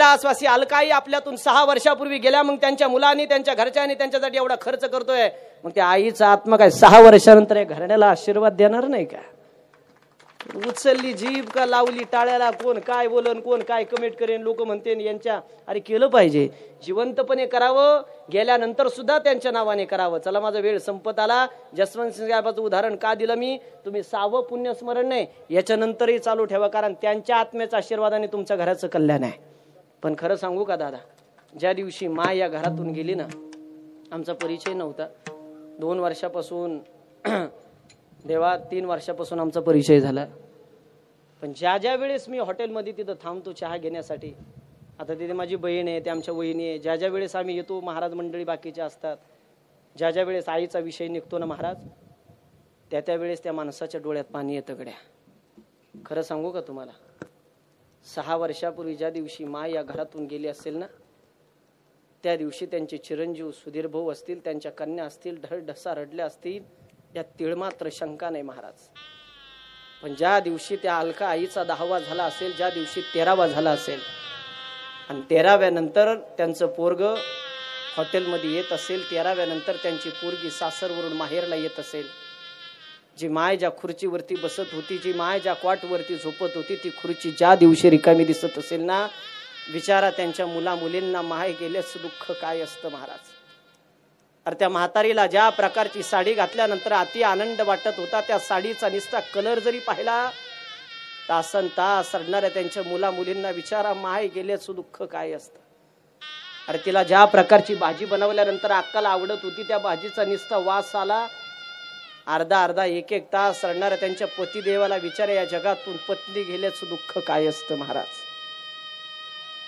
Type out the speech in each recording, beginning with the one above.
कैलासवासी अलकाई आपल्यातून 6 वर्षापूर्वी गेल्या, मग त्यांच्या मुलांनी त्यांच्या घरच्यांनी त्यांच्यासाठी एवढा खर्च करतोय, मग त्या आईचा आत्मा काय 6 वर्षानंतर घराण्याला आशीर्वाद देणार नाही का? उचलली जीभ का लावली टाळ्याला, कोण काय बोलन, कोण काय कमेंट करेन, लोक म्हणते यांच्या, अरे केलं पाहिजे, जिवंतपणे करावं, गेल्यानंतर सुद्धा त्यांच्या नावाने करावं. चला माझा वेळ संपत आला. जसवंत सिंग साहेबाचं उदाहरण का दिलं मी, तुम्ही 6वं पुण्यस्मरण नाही याच्यानंतरही चालू ठेवा, कारण त्यांच्या आत्म्याच्या आशीर्वादाने तुमच्या घराचं कल्याण आहे. पण खरं सांगू का दादा, ज्या दिवशी मा या घरातून गेली ना, आमचा परिचय नव्हता. 2 वर्षापासून देवा 3 वर्षापासून आमचा परिचय झाला. पण ज्या वेळेस मी हॉटेलमध्ये तिथं थांबतो चहा घेण्यासाठी, आता तिथे माझी बहीण आहे, ते आमच्या वहिनी आहे, ज्या वेळेस आम्ही येतो, महाराज मंडळी बाकीचे असतात, ज्या वेळेस आईचा विषय निघतो ना महाराज, त्या वेळेस त्या माणसाच्या डोळ्यात पाणी येतं गड्या. खरं सांगू का तुम्हाला, 6 वर्षापूर्वी ज्या दिवशी मा या घरातून गेली असेल ना, त्या दिवशी त्यांचे चिरंजीव सुधीर भाऊ असतील, त्यांच्या कन्या असतील, ढसा रडल्या असतील, या तिळमात्र शंका नाही महाराज. पण ज्या दिवशी त्या अलका आईचा 10वा झाला असेल, ज्या दिवशी 13वा झाला असेल, आणि 13व्या नंतर त्यांचं पोरग हॉटेलमध्ये येत असेल, 13व्या नंतर त्यांची पोरगी सासरवरून माहेरला येत असेल, जी माय ज्या खुर्चीवरती बसत होती, जी माय ज्या क्वाटवरती झोपत होती, ती खुर्ची ज्या दिवशी रिकामी दिसत असेल ना, विचारा त्यांच्या मुला मुलींना माय गेल्याचं दुःख काय असतं महाराज. अरे त्या म्हातारीला ज्या प्रकारची साडी घातल्यानंतर अति आनंद वाटत होता, त्या साडीचा निस्ता कलर जरी पाहिला, तासन तास रडणाऱ्या त्यांच्या मुला मुलींना विचारा माय गेल्याचं दुःख काय असतं. अरे तिला ज्या प्रकारची भाजी बनवल्यानंतर अक्काला आवडत होती, त्या भाजीचा निस्ता वास आला, अर्धा 1-1 तास रडणाऱ्या त्यांच्या पतिदेवाला विचारा या जगातून पत्नी गेल्याचं दुःख काय असतं महाराज.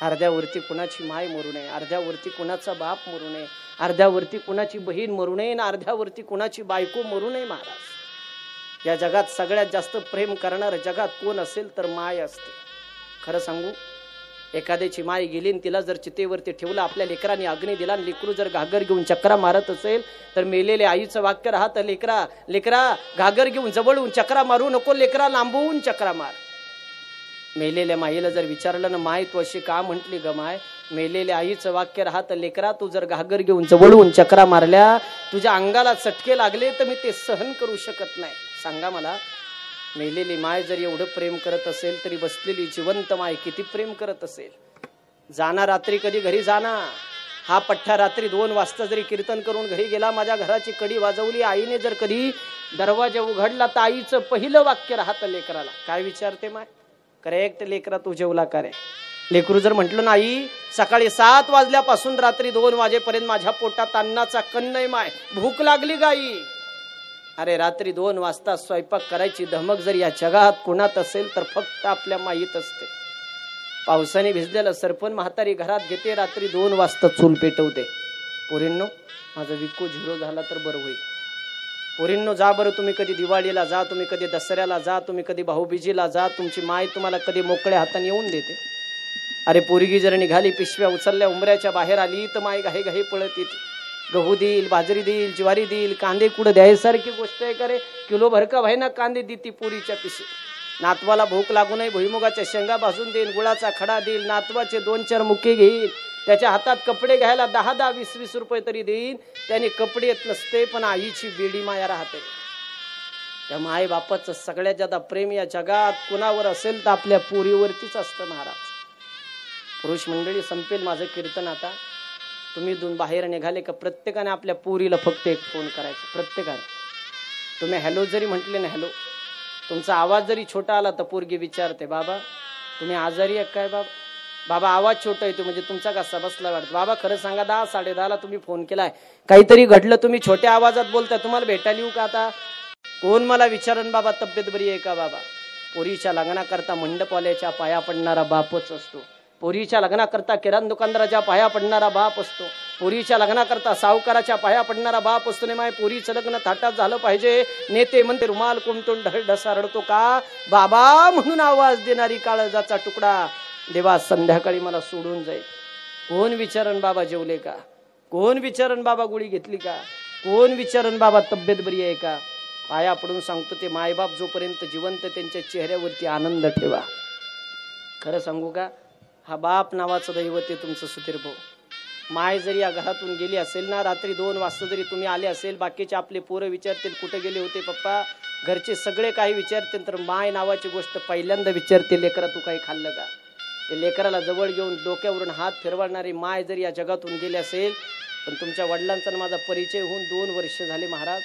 अर्ध्यावरती कुणाची माय मरू नये, अर्ध्यावरती कुणाचा बाप मरू नये, अर्ध्यावरती कुणाची बहीण मरू नये, आणि अर्ध्यावरती कुणाची बायको मरू नये महाराज. या जगात सगळ्यात जास्त प्रेम करणार जगात कोण असेल तर माय असते. खरं सांगू, एखाद्याची माय गेली आणि तिला जर चितेवरती ठेवलं, आपल्या लेकरांनी अग्नी दिला, लेकरू जर घागर घेऊन चक्रा मारत असेल, तर मेलेल्या आईचं वाक्य राहतं, लेकरा घागर घेऊन जवळून चक्रा मारू नको, लेकरा लांबवून चक्रा मार. मेलेल्या माईला जर विचारलं ना, माय तू अशी का म्हटली ग माय, मेलेल्या आईचं वाक्य राहतं, लेकरा तू जर घागर घेऊन जवळून चक्रा मारल्या, तुझ्या अंगाला चटके लागले तर मी ते सहन करू शकत नाही. सांगा मला, मेलेली माय जर एवढं प्रेम करत असेल, तरी बसलेली जिवंत माय किती प्रेम करत असेल. जाना रात्री कधी घरी जाना, हा पठ्ठा रात्री 2 वाजता जरी कीर्तन करून घरी गेला, माझ्या घराची कडी वाजवली, आईने जर कधी दरवाजा उघडला, तर आईचं पहिलं वाक्य राहतं लेकराला, काय विचारते माय, करेक्ट लेकरा तू जेवला का रे. लेकरू जर म्हटलं नाही, सकाळी 7 वाजल्यापासून रात्री 2 वाजेपर्यंत माझ्या पोटात अन्नाचा कण नाही माय, भूक लागली गाई. अरे रात्री 2 वाजता स्वयंपाक करायची धमक जर या जगात कोणात असेल तर फक्त आपल्या माईत असते. पावसाने भिजलेलं सरपण म्हातारी घरात घेते, रात्री 2 वाजता चूल पेटवते. पोरींनो, माझा विक्को 0 झाला तर बरं होईल. पोरींनो जा बरं, तुम्ही कधी दिवाळीला जा, तुम्ही कधी दसऱ्याला जा, तुम्ही कधी भाऊबीजीला जा, तुमची माय तुम्हाला कधी मोकळ्या हाताने येऊन देते. अरे पोरगी जर निघाली, पिशव्या उचलल्या, उंबऱ्याच्या बाहेर आली, तर माय घाई घाई पळत येते. गहू देईल, बाजरी देईल, ज्वारी देईल, कांदे कुठं द्यायसारखी गोष्ट आहे का रे. किलो भर का व्हायना कांदे देती पोरीच्या पिशवी. नातवाला भूक लागू नये, भुईमुगाच्या शेंगा भाजून देईल, गुळाचा खडा देईल, नातवाचे 2-4 मुके घेईल, त्याच्या हातात कपडे घ्यायला 10-10, 20-20 रुपये तरी देईल. त्याने कपडे येत नसते, पण आईची बेडी माया राहते. त्या माय बापाचं सगळ्यात जादा प्रेम या जगात कुणावर असेल तर आपल्या पोरीवरतीच असतं महाराज. पुरुष मंडळी, संपेल माझं कीर्तन आता. तुम्ही बाहेर निघाले का प्रत्येकाने आपल्या पोरीला फक्त एक फोन करायचा. प्रत्येकाने तुम्ही हॅलो जरी म्हटले ना, हॅलो, तुमचा आवाज जरी छोटा आला तर पोरगी विचारते, बाबा तुम्ही आजारी आहे काय. बाबा आवाज छोटा येतो म्हणजे तुमचा कसा बसला वाटतं. बाबा खरं सांगा, 10, 10:30 तुम्ही फोन केलाय, काहीतरी घडलं, तुम्ही छोट्या आवाजात बोलताय, तुम्हाला भेटायला येऊ का आता. कोण मला विचारण बाबा तब्येत बरी आहे का. बाबा पोरीच्या लग्नाकरता मंडपवाल्याच्या पाया पडणारा बापच असतो. पोरीच्या लग्नाकरता किराणा दुकानदाराच्या पाया पडणारा बाप असतो. पोरीच्या लग्नाकरता सावकाराच्या पाया पडणारा बाप असतो. नाही माय पोरीचं लग्न थाटात झालं पाहिजे. नेते म्हणते रुमाल कोमटून ढसा रडतो का. बाबा म्हणून आवाज देणारी काळजाचा तुकडा देवा संध्याकाळी मला सोडून जाईल. कोण विचारण बाबा जेवले का. कोण विचारण बाबा गोळी घेतली का. कोण विचारण बाबा तब्येत बरी आहे का. पाया पडून सांगतो, ते मायबाप जोपर्यंत जिवंत त्यांच्या चेहऱ्यावरती आनंद ठेवा. खरं सांगू का, हा बाप नावाचं दैवत आहे तुमचं सुधीर भाऊ. माय जरी या घरातून गेली असेल ना, रात्री 2 वाजता जरी तुम्ही आले असेल, बाकीचे आपले पोरं विचारतील कुठे गेले होते पप्पा, घरचे सगळे काही विचारतील, तर माय नावाची गोष्ट पहिल्यांदा विचारते, लेकरा तू काही खाल्लं का. ते लेकराला जवळ घेऊन डोक्यावरून हात फिरवणारी माय जरी या जगातून गेली असेल, पण तुमच्या वडिलांचा माझा परिचय होऊन 2 वर्ष झाले महाराज.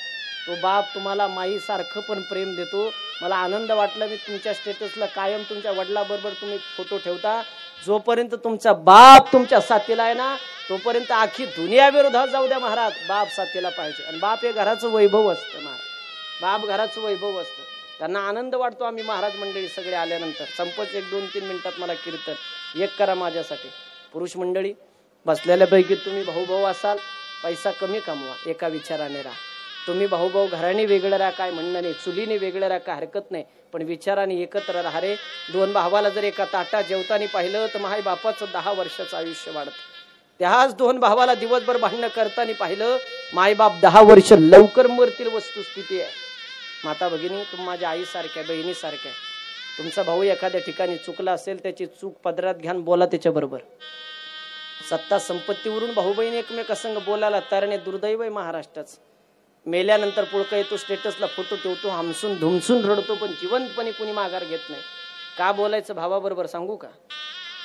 तो बाप तुम्हाला माईसारखं पण प्रेम देतो. मला आनंद वाटला, मी तुमच्या स्टेटसला कायम तुमच्या वडिलाबरोबर तुम्ही फोटो ठेवता. जोपर्यंत तुमचा बाप तुमच्या साथीला आहे ना, तोपर्यंत आखी दुनिया विरोधात जाऊ द्या महाराज, बाप साथीला पाहिजे. आणि बाप हे घराचं वैभव असतं महाराज, बाप घराचं वैभव असतं. त्यांना आनंद वाटतो. आम्ही महाराज मंडळी सगळे आल्यानंतर संपत 1-2-3 मिनिटात मला कीर्तन एक करा माझ्यासाठी. पुरुष मंडळी बसलेल्यापैकी तुम्ही भाऊ असाल, पैसा कमी कमवा, एका विचाराने राहा. तुम्ही भाऊ घराने वेगळं राहा, काय म्हणणं नाही, चुलीने वेगळं राहा, काय हरकत नाही, पण विचाराने एकत्र राहा रे. 2 भावाला जर एका ताटात जेवताना पाहिलं तर माय बापाचं 10 वर्षाचं आयुष्य वाढतं. त्याच 2 भावाला दिवसभर भांडणं करताना पाहिलं, मायबाप 10 वर्ष लवकर मरतील वस्तुस्थिती आहे. माता भगिनी, तुम्ही माझ्या आईसारख्या, बहिणीसारख्या. तुमचा भाऊ एखाद्या ठिकाणी चुकला असेल, त्याची चूक पदरात घ्यान, बोला त्याच्याबरोबर. सत्ता संपत्तीवरून भाऊ बहीण एकमेकांसंग बोलायला तयार नाही, दुर्दैव आहे महाराष्ट्राचं. मेल्यानंतर पुळका येतो, स्टेटसला फोटो ठेवतो, हमसून धुमसून रडतो, पण जिवंतपणे कुणी माघार घेत नाही. का बोलायचं भावाबरोबर सांगू का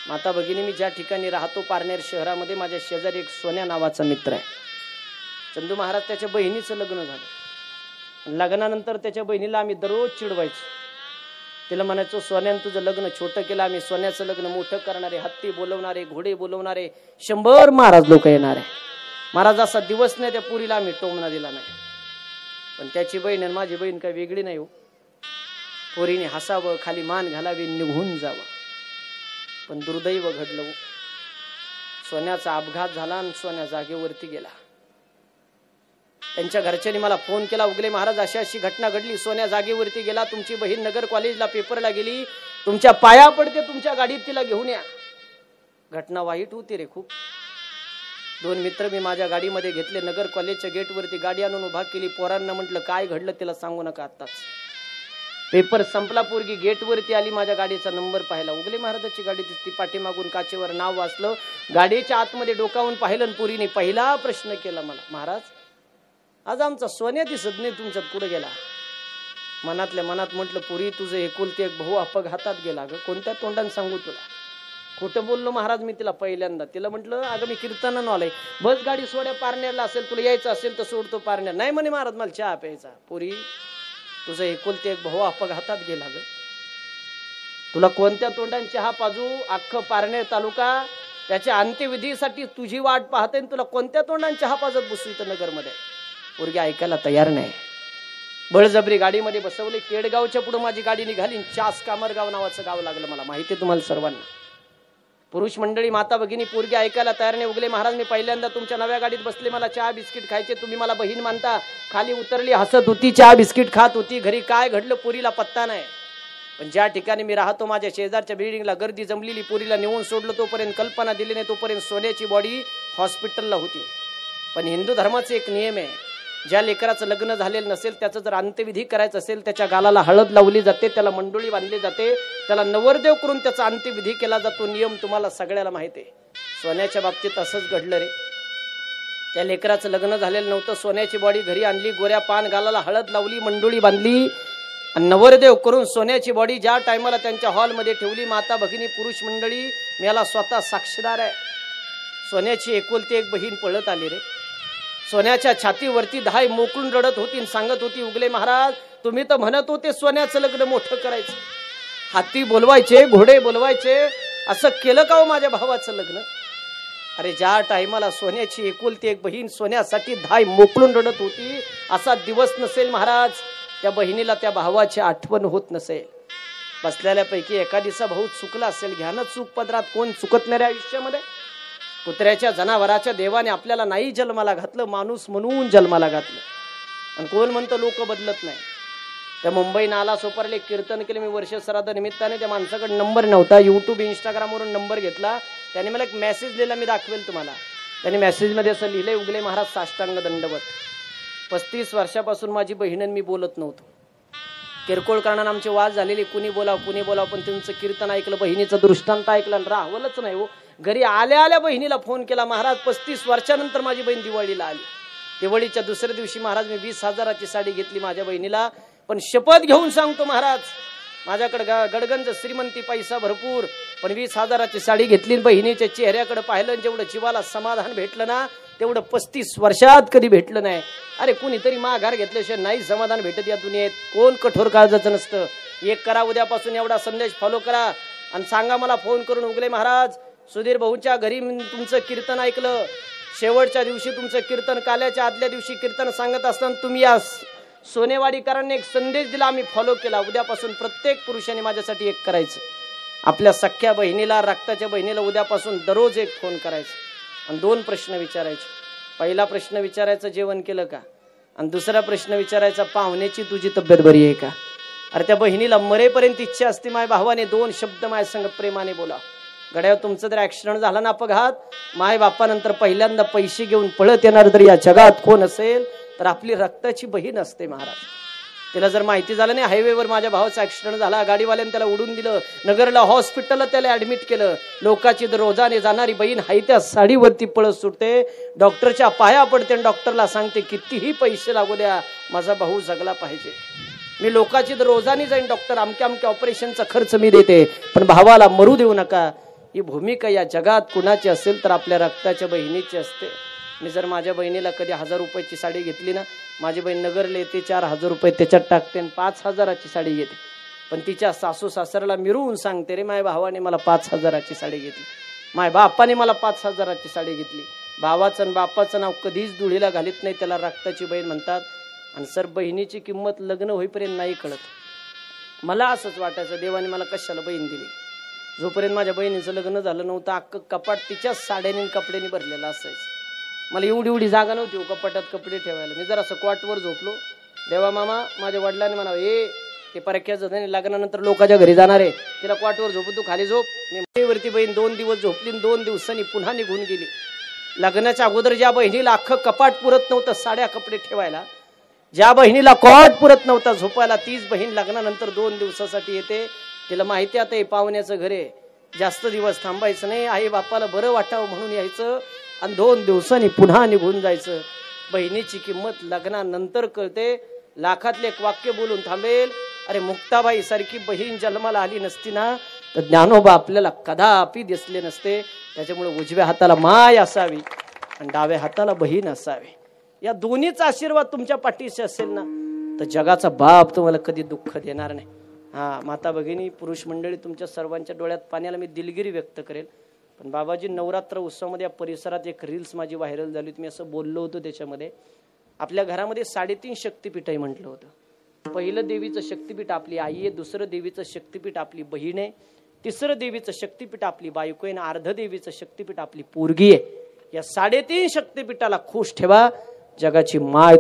माता भगिनी, मी ज्या ठिकाणी राहतो पारनेर शहरामध्ये, माझ्या शेजारी एक सोन्या नावाचा मित्र आहे. चंदू महाराज, त्याच्या बहिणीचं लग्न झालं. लग्नानंतर त्याच्या बहिणीला आम्ही दररोज चिडवायचो. तिला म्हणायचो, सोन्यानं तुझं लग्न छोटं केलं, आम्ही सोन्याचं लग्न मोठं करणारे, हत्ती बोलवणारे, घोडे बोलवणारे, 100 महाराज लोक येणार आहे. महाराज असा दिवस नाही त्या पुरीला आम्ही टोमना दिला नाही. पण त्याची बहीण आणि माझी बहीण काही वेगळी नाही हो. पोरीने हसावं, खाली मान घालावी, निघून जावं. पण दुर्दैव घडलं, सोन्याचा अपघात झाला आणि सोन्या जागेवरती गेला. त्यांच्या घरच्यांनी मला फोन केला, उगले महाराज अशी अशी घटना घडली, सोन्या जागेवरती गेला, तुमची बहीण नगर कॉलेजला पेपरला गेली, तुमच्या पाया पडते, तुमच्या गाडीत तिला घेऊन या. घटना वाईट होती रे खूप. 2 मित्र मी माझ्या गाडीमध्ये घेतले, नगर कॉलेजच्या गेटवरती गाडी आणून उभा केली. पोरांना म्हटलं काय घडलं तिला सांगू नका आत्ताच. पेपर संपला, पोरगी गेटवरती आली, माझ्या गाडीचा नंबर पाहिला, उगले महाराजाची गाडी दिसती, पाठीमागून काचेवर नाव वाचलं, गाडीच्या आतमध्ये डोकावून पाहिलं. पुरीने पहिला प्रश्न केला मला, महाराज आज आमचा सोन्या दिसत नाही, तुमच्यात कुठे गेला. मनातल्या मनात म्हटलं, पुरी तुझं एकुलते एक भाऊ अपघातात गेला ग, कोणत्या तोंडाने सांगू तुला. खोटं बोललो महाराज मी तिला पहिल्यांदा. तिला म्हटलं, अगं मी कीर्तनानं आलोय, बस गाडी सोड्या पारनेरला असेल, तुला यायचं असेल तर सोडतो पारनेर. नाही म्हणे महाराज मला चहा प्यायचा. पुरी तुझं एकुलते एक भाऊ अपघातात गेला ग, तुला कोणत्या तोंडाने चहा पाजू. अख्खं पारनेर तालुका त्याच्या अंत्यविधीसाठी तुझी वाट पाहते, तुला कोणत्या तोंडाने चहा पाजत बसू इथं नगरमध्ये. पोरगी ऐकायला तयार नाही. बळजबरी गाडीमध्ये बसवले. केडगावच्या पुढे माझी गाडी निघाली. चास कामरगाव नावाचं गाव लागलं. मला माहिती आहे तुम्हाला सर्वांना. पुरुष मंडळी, माता भगिनी, पोरगी ऐकायला तयार नाही. उगले महाराज मी पहिल्यांदा तुमच्या नव्या गाडीत बसले, मला चहा बिस्किट खायचे, तुम्ही मला बहीण मानता. खाली उतरली, हसत होती, चहा बिस्किट खात होती. घरी काय घडलं पोरीला पत्ता नाही. पण ज्या ठिकाणी मी राहतो माझ्या शेजारच्या बिल्डिंगला गर्दी जमलेली. पोरीला नेऊन सोडलं, तोपर्यंत कल्पना दिली नाही, तोपर्यंत सोन्याची बॉडी हॉस्पिटलला होती. पण हिंदू धर्माचा एक नियम आहे, ज्या लेकराचं लग्न झालेलं नसेल त्याचं जर अंत्यविधी करायचं असेल, त्याच्या गालाला हळद लावली जाते, त्याला मंडोळी बांधली जाते, त्याला नवरदेव करून त्याचा अंत्यविधी केला जातो. नियम तुम्हाला सगळ्याला माहिती आहे. सोन्याच्या बाबतीत असंच घडलं रे. त्या लेकराचं लग्न झालेलं नव्हतं. सोन्याची बॉडी घरी आणली, गोऱ्या पान, गालाला हळद लावली, मंडोळी बांधली आणि नवरदेव करून सोन्याची बॉडी ज्या टायमाला त्यांच्या हॉलमध्ये ठेवली. माता भगिनी, पुरुष मंडळी, मी याला स्वतः साक्षीदार आहे. सोन्याची एकुलती एक बहीण पळत आली रे. सोन्याच्या छातीवरती धाय मोकळून रडत होती, सांगत होती, उगले महाराज तुम्ही तर म्हणत होते सोन्याचं लग्न मोठं करायचं, हाती बोलवायचे, घोडे बोलवायचे, असं केलं का हो माझ्या भावाचं लग्न. अरे ज्या टायमाला सोन्याची एकुलती एक बहीण सोन्यासाठी धाय मोकळून रडत होती, असा दिवस नसेल महाराज त्या बहिणीला त्या भावाची आठवण होत नसेल. बसलेल्यापैकी एखादीचा भाऊ चुकला असेल, घ्या ना चूक पदरात. कोण चुकत नाही रे आयुष्यामध्ये. कुत्र्याच्या जनावराच्या देवाने आपल्याला नाही जन्माला घातलं, माणूस म्हणून जन्माला घातलं. आणि कोण म्हणतं लोक बदलत नाही. त्या मुंबई नाला सोपारले कीर्तन केले मी वर्ष श्राद्ध निमित्ताने. त्या माणसाकडे नंबर नव्हता, युट्यूब इंस्टाग्रामवरून नंबर घेतला. त्याने मला एक मेसेज लिहिला, मी दाखवेल तुम्हाला. त्याने मेसेजमध्ये असं लिहिलंय, उगले महाराज साष्टांग दंडवत. 35 वर्षापासून माझी बहीण मी बोलत नव्हतो. किरकोळ कारणाने आमचे वाद झालेले, कुणी बोलाव पण तुमचं कीर्तन ऐकलं, बहिणीचं दृष्टांत ऐकलं आणि राहवलंच नाही हो. घरी आल्या आल्या बहिणीला फोन केला, महाराज 35 वर्षानंतर माझी बहीण दिवाळीला आली. दिवाळीच्या दुसऱ्या दिवशी महाराज मी 20,000ची साडी घेतली माझ्या बहिणीला, पण शपथ घेऊन सांगतो महाराज, माझ्याकडे गडगंज श्रीमंती, पैसा भरपूर, पण 20,000ची साडी घेतली. बहिणीच्या चेहऱ्याकडे पाहिलं, जेवढं जीवाला समाधान भेटलं ना तेवढं 35 वर्षात कधी भेटलं नाही. अरे कुणीतरी माघार घेतल्याशिवाय नाही समाधान भेटत या दुनियेत. कोण कठोर काळजाचं नसतं. एक करा, उद्यापासून एवढा संदेश फॉलो करा आणि सांगा मला फोन करून, उगले महाराज सुधीर भाऊच्या घरी तुमचं कीर्तन ऐकलं, शेवटच्या दिवशी तुमचं कीर्तन, काल्याच्या आदल्या दिवशी कीर्तन सांगत असताना तुम्ही या सोनेवाडीकरांनी एक संदेश दिला, आम्ही फॉलो केला. उद्यापासून प्रत्येक पुरुषाने माझ्यासाठी एक करायचं. आपल्या सख्या बहिणीला, रक्ताच्या बहिणीला उद्यापासून दररोज एक फोन करायचा आणि 2 प्रश्न विचारायचे. पहिला प्रश्न विचारायचा, जेवण केलं का? आणि दुसरा प्रश्न विचारायचा, पाहुण्याची तुझी तब्येत बरी आहे का? अरे त्या बहिणीला मरेपर्यंत इच्छा असते माय भावाने 2 शब्द माय संग प्रेमाने बोला. गड्यावर तुमचं जर ऍक्सिडेंट झाला ना, अपघात, माय बापानंतर पहिल्यांदा पैसे घेऊन पळत येणार तर या जगात कोण असेल तर आपली रक्ताची बहीण असते महाराज. तिला जर माहिती झालं नाही, हायवेवर माझ्या भावाचा ऍक्सिडेंट झाला, गाडीवाल्याने त्याला उडून दिलं, नगरला हॉस्पिटलला त्याला ऍडमिट केलं, लोकांची रोजाने जाणारी बहीण हाय त्या साडीवरती पळत सुटते, डॉक्टरच्या पाया पडते आणि डॉक्टरला सांगते कितीही पैसे लागू द्या माझा भाऊ जगला पाहिजे. मी लोकांची रोजाने जाईन डॉक्टर, अमक्या ऑपरेशनचा खर्च मी देते, पण भावाला मरू देऊ नका. ही भूमिका या जगात कुणाची असेल तर आपल्या रक्ताच्या बहिणीची असते. मी जर माझ्या बहिणीला कधी 1000 रुपयाची साडी घेतली ना, माझी बहीण नगरला येते, 4000 रुपये त्याच्यात टाकते आणि 5000ची साडी घेते, पण तिच्या सासू सासऱ्याला मिरवून सांगते, रे माझ्या भावाने मला 5000ची साडी घेतली, माझ्या बापाने मला 5000ची साडी घेतली. भावाचं आणि बापाचं नाव कधीच धुळीला घालीत नाही, त्याला रक्ताची बहीण म्हणतात. आणि सर बहिणीची किंमत लग्न होईपर्यंत नाही कळत. मला असंच वाटायचं, देवाने मला कशाला बहीण दिली. जोपर्यंत माझ्या बहिणीचं लग्न झालं नव्हतं, अख्खं कपाट तिच्याच साड्याने कपड्याने भरलेलं असायचं. मला एवढी जागा नव्हती हो कपाटात कपडे ठेवायला. मी जरा असं क्वाटवर झोपलो, देवा मामा माझ्या वडिलांनी म्हणावं, ते परक्याचं नाही, लग्नानंतर लोकांच्या घरी जाणार आहे, तिला क्वाटवर झोपू, तू खाली झोप. मी वरती बहीण 2 दिवस झोपली, 2 दिवसांनी पुन्हा निघून गेली. लग्नाच्या अगोदर ज्या बहिणीला अख्खं कपाट पुरत नव्हतं साड्या कपडे ठेवायला, ज्या बहिणीला कॉट पुरत नव्हता झोपायला, तीच बहीण लग्नानंतर 2 दिवसासाठी येते. तिला माहिती आता हे पाहुण्याचं घर आहे, जास्त दिवस थांबायचं नाही, आई बापाला बरं वाटावं म्हणून यायचं आणि 2 दिवसांनी पुन्हा निघून जायचं. बहिणीची किंमत लग्नानंतर कळते. लाखातले एक वाक्य बोलून थांबेल, अरे मुक्ताबाई सारखी बहीण जन्माला आली नसती ना तर ज्ञानोबा आपल्याला कदापि दिसले नसते. त्याच्यामुळे उजव्या हाताला माय असावी आणि डाव्या हाताला बहीण असावी. या दोन्हीचा आशीर्वाद तुमच्या पाठीशी असेल ना तर जगाचा बाप तुम्हाला कधी दुःख देणार नाही. माता भगिनी, पुरुष मंडळी, तुमच्या सर्वांच्या डोळ्यात पाण्याला मी दिलगिरी व्यक्त करेल. पण बाबाजी, नवरात्र उत्सवामध्ये या परिसरात एक रील्स माझी व्हायरल झाली होती. मी असं बोललो होतो त्याच्यामध्ये, आपल्या घरामध्ये 3.5 शक्तिपीठ आहे म्हटलं होतं. पहिलं देवीचं शक्तिपीठ आपली आई आहे, दुसरं देवीचं शक्तिपीठ आपली बहीण आहे, तिसरं देवीचं शक्तिपीठ आपली बायको आहे, आणि अर्ध देवीचं शक्तिपीठ आपली पोरगी आहे. या 3.5 शक्तिपीठाला खुश ठेवा. जगाची माय